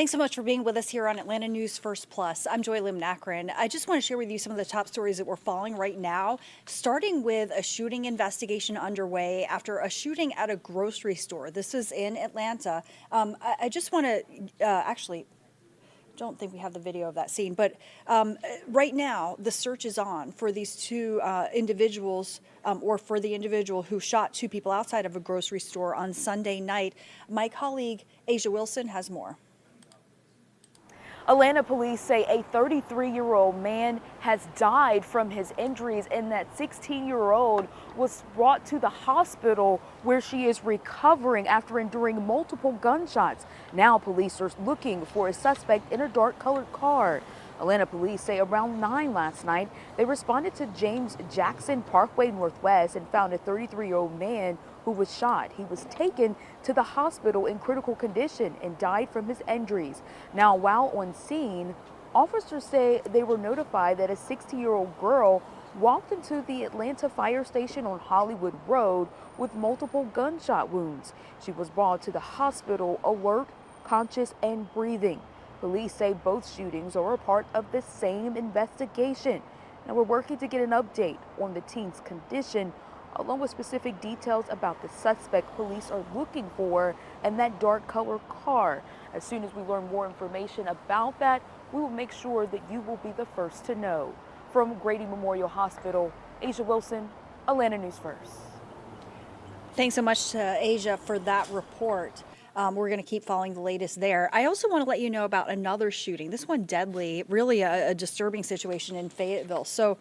Thanks so much for being with us here on Atlanta News First Plus. I'm Joy Lim Nakran. I just want to share with you some of the top stories that we're following right now, starting with a shooting investigation underway after a shooting at a grocery store. This is in Atlanta. I just want to actually don't think we have the video of that scene, but right now the search is on for these two individuals or for the individual who shot two people outside of a grocery store on Sunday night. My colleague Asia Wilson has more. Atlanta police say a 33-year-old man has died from his injuries and that 16-year-old was brought to the hospital where she is recovering after enduring multiple gunshots. Now police are looking for a suspect in a dark-colored car. Atlanta police say around 9 last night, they responded to James Jackson Parkway Northwest and found a 33-year-old man who was shot. He was taken to the hospital in critical condition and died from his injuries. Now, while on scene, officers say they were notified that a 16-year-old girl walked into the Atlanta fire station on Hollywood Road with multiple gunshot wounds. She was brought to the hospital alert, conscious, and breathing. Police say both shootings are a part of the same investigation. Now we're working to get an update on the teen's condition, along with specific details about the suspect police are looking for and that dark colored car. As soon as we learn more information about that, we will make sure that you will be the first to know. From Grady Memorial Hospital, Asia Wilson, Atlanta News First. Thanks so much to Asia for that report. We're going to keep following the latest there. I also want to let you know about another shooting, this one deadly, really a disturbing situation in Fayetteville. So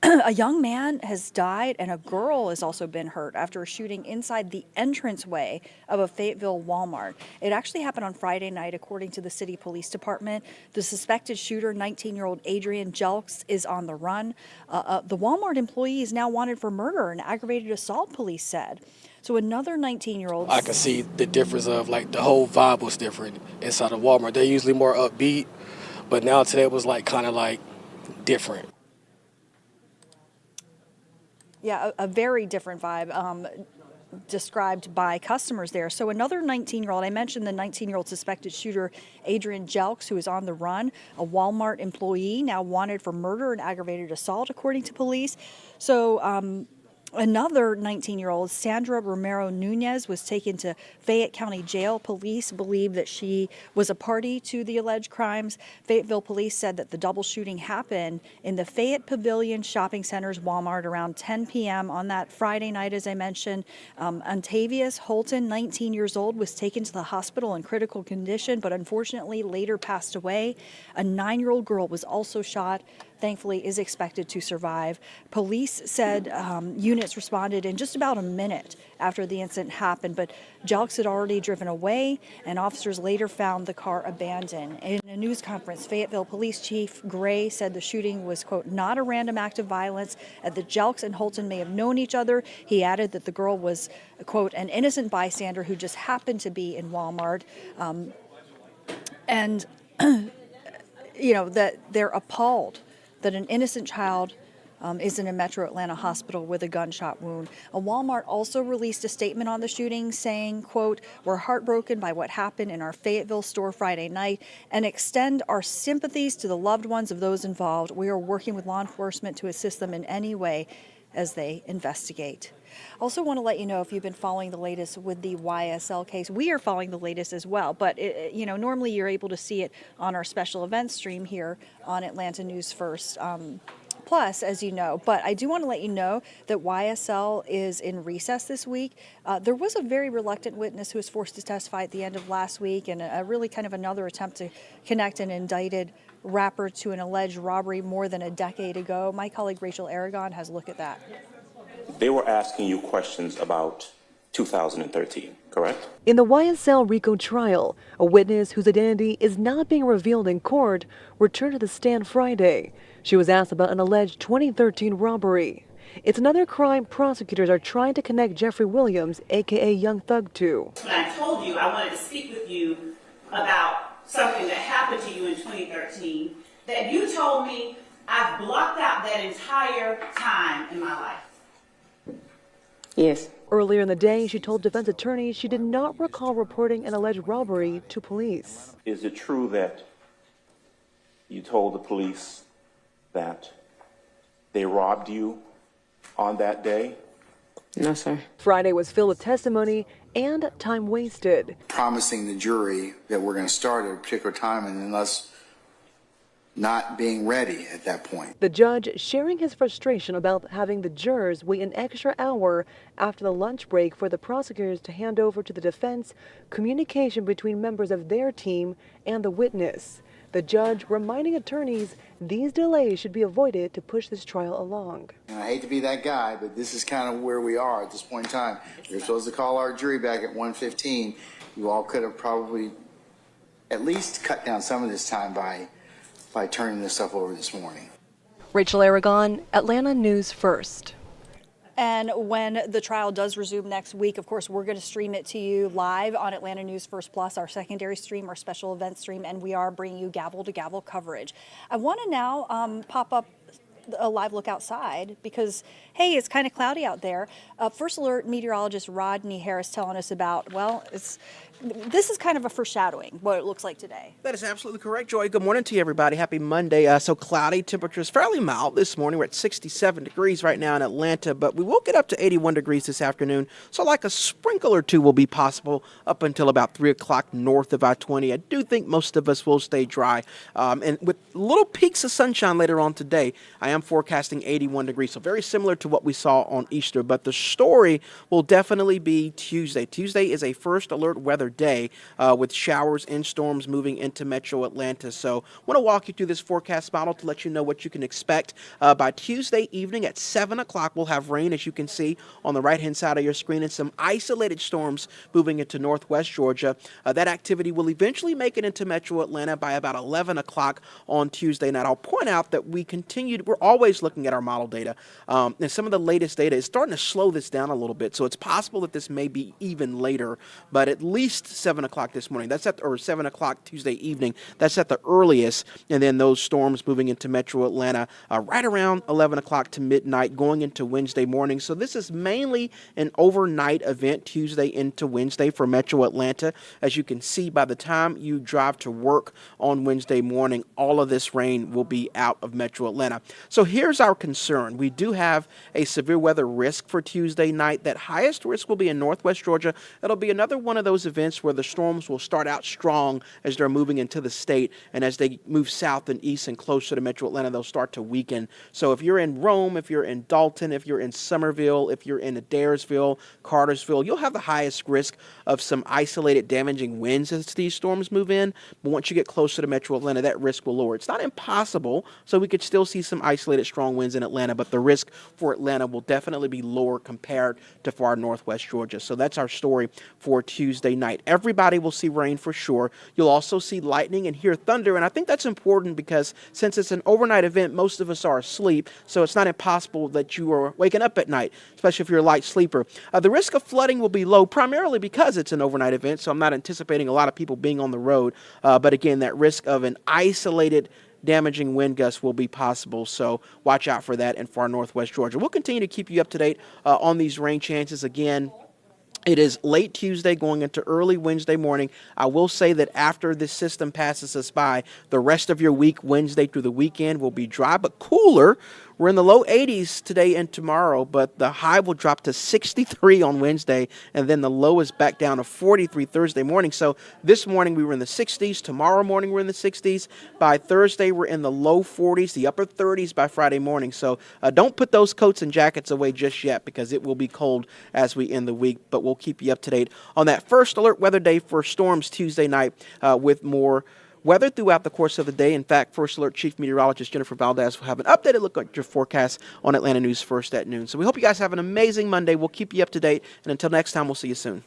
a young man has died and a girl has also been hurt after a shooting inside the entranceway of a Fayetteville Walmart. It actually happened on Friday night, according to the city police department. The suspected shooter, 19-year-old Adrian Jelks, is on the run. The Walmart employee is now wanted for murder and aggravated assault, police said. So another 19-year-old. I can see the difference of like the whole vibe was different inside of Walmart. They're usually more upbeat, but now today it was like kind of like different. Yeah, a very different vibe described by customers there. So another 19-year-old, I mentioned the 19-year-old suspected shooter, Adrian Jelks, who is on the run, a Walmart employee now wanted for murder and aggravated assault, according to police. So another 19-year-old, Sandra Romero Nunez, was taken to Fayette County Jail. Police believe that she was a party to the alleged crimes. Fayetteville police said that the double shooting happened in the Fayette Pavilion Shopping Center's Walmart around 10 p.m. on that Friday night, as I mentioned. Ontavious Holton, 19 years old, was taken to the hospital in critical condition, but unfortunately later passed away. A 9-year-old girl was also shot. Thankfully is expected to survive. Police said units responded in just about a minute after the incident happened, but Jelks had already driven away, and officers later found the car abandoned. In a news conference, Fayetteville Police Chief Gray said the shooting was, quote, not a random act of violence, and that Jelks and Holton may have known each other. He added that the girl was, quote, an innocent bystander who just happened to be in Walmart. And, you know, that they're appalled that an innocent child is in a Metro Atlanta hospital with a gunshot wound. A Walmart also released a statement on the shooting saying, quote, we're heartbroken by what happened in our Fayetteville store Friday night and extend our sympathies to the loved ones of those involved. We are working with law enforcement to assist them in any way as they investigate. Also want to let you know, if you've been following the latest with the YSL case, we are following the latest as well. But, you know, normally you're able to see it on our special events stream here on Atlanta News First Plus, as you know. But I do want to let you know that YSL is in recess this week. There was a very reluctant witness who was forced to testify at the end of last week, and a really kind of another attempt to connect an indicted rapper to an alleged robbery more than a decade ago. My colleague Rachel Aragon has a look at that. They were asking you questions about 2013, correct? In the YSL RICO trial, a witness whose identity is not being revealed in court returned to the stand Friday. She was asked about an alleged 2013 robbery. It's another crime prosecutors are trying to connect Jeffrey Williams, a.k.a. Young Thug, to. When I told you I wanted to speak with you about something that happened to you in 2013, that you told me I've blocked out that entire time in my life. Yes. Earlier in the day, she told defense attorneys she did not recall reporting an alleged robbery to police. Is it true that you told the police that they robbed you on that day? No, sir. Friday was filled with testimony and time wasted. Promising the jury that we're going to start at a particular time and then us not being ready at that point. The judge sharing his frustration about having the jurors wait an extra hour after the lunch break for the prosecutors to hand over to the defense communication between members of their team and the witness. The judge reminding attorneys these delays should be avoided to push this trial along. And I hate to be that guy, but this is kind of where we are at this point in time. You're supposed to call our jury back at 1:15. You all could have probably at least cut down some of this time by turning this stuff over this morning. Rachel Aragon, Atlanta News First. And when the trial does resume next week, of course, we're going to stream it to you live on Atlanta News First Plus, our secondary stream, our special event stream, and we are bringing you gavel-to-gavel coverage. I want to now pop up a live look outside because, hey, it's kind of cloudy out there. First Alert meteorologist Rodney Harris telling us about, well, this is kind of a foreshadowing what it looks like today. That is absolutely correct, Joy. Good morning to you, everybody. Happy Monday. So cloudy, temperatures fairly mild this morning. We're at 67 degrees right now in Atlanta, but we will get up to 81 degrees this afternoon. So like a sprinkle or two will be possible up until about 3 o'clock north of I-20. I do think most of us will stay dry. And with little peaks of sunshine later on today, I am forecasting 81 degrees. So very similar to what we saw on Easter, but the story will definitely be Tuesday. Tuesday is a first alert weather day with showers and storms moving into metro Atlanta. So I want to walk you through this forecast model to let you know what you can expect. By Tuesday evening at 7 o'clock, we'll have rain, as you can see on the right-hand side of your screen, and some isolated storms moving into northwest Georgia. That activity will eventually make it into metro Atlanta by about 11 o'clock on Tuesday night. I'll point out that we're always looking at our model data, and some of the latest data is starting to slow this down a little bit. So it's possible that this may be even later, but at least 7 o'clock this morning. Or 7 o'clock Tuesday evening. That's at the earliest. And then those storms moving into metro Atlanta right around 11 o'clock to midnight going into Wednesday morning. So this is mainly an overnight event Tuesday into Wednesday for metro Atlanta. As you can see, by the time you drive to work on Wednesday morning, all of this rain will be out of metro Atlanta. So here's our concern. We do have a severe weather risk for Tuesday night. That highest risk will be in northwest Georgia. It'll be another one of those events where the storms will start out strong as they're moving into the state, and as they move south and east and closer to metro Atlanta, they'll start to weaken. So if you're in Rome, if you're in Dalton, if you're in Summerville, if you're in Adairsville, Cartersville, you'll have the highest risk of some isolated damaging winds as these storms move in. But once you get closer to metro Atlanta, that risk will lower. It's not impossible, so we could still see some isolated strong winds in Atlanta, but the risk for Atlanta will definitely be lower compared to far northwest Georgia. So that's our story for Tuesday night. Everybody will see rain for sure. You'll also see lightning and hear thunder, and I think that's important because since it's an overnight event, most of us are asleep, so it's not impossible that you are waking up at night, especially if you're a light sleeper. The risk of flooding will be low, primarily because it's an overnight event, so I'm not anticipating a lot of people being on the road, but again, that risk of an isolated damaging wind gusts will be possible, so watch out for that in far northwest Georgia. We'll continue to keep you up to date on these rain chances. Again, it is late Tuesday going into early Wednesday morning. I will say that after this system passes us by, the rest of your week, Wednesday through the weekend, will be dry but cooler. We're in the low 80s today and tomorrow, but the high will drop to 63 on Wednesday, and then the low is back down to 43 Thursday morning. So this morning we were in the 60s. Tomorrow morning we're in the 60s. By Thursday we're in the low 40s, the upper 30s by Friday morning. So don't put those coats and jackets away just yet because it will be cold as we end the week, but we'll keep you up to date on that first alert weather day for storms Tuesday night with more weather throughout the course of the day. In fact, First Alert Chief Meteorologist Jennifer Valdez will have an updated look at your forecast on Atlanta News First at noon. So we hope you guys have an amazing Monday. We'll keep you up to date, and until next time, we'll see you soon.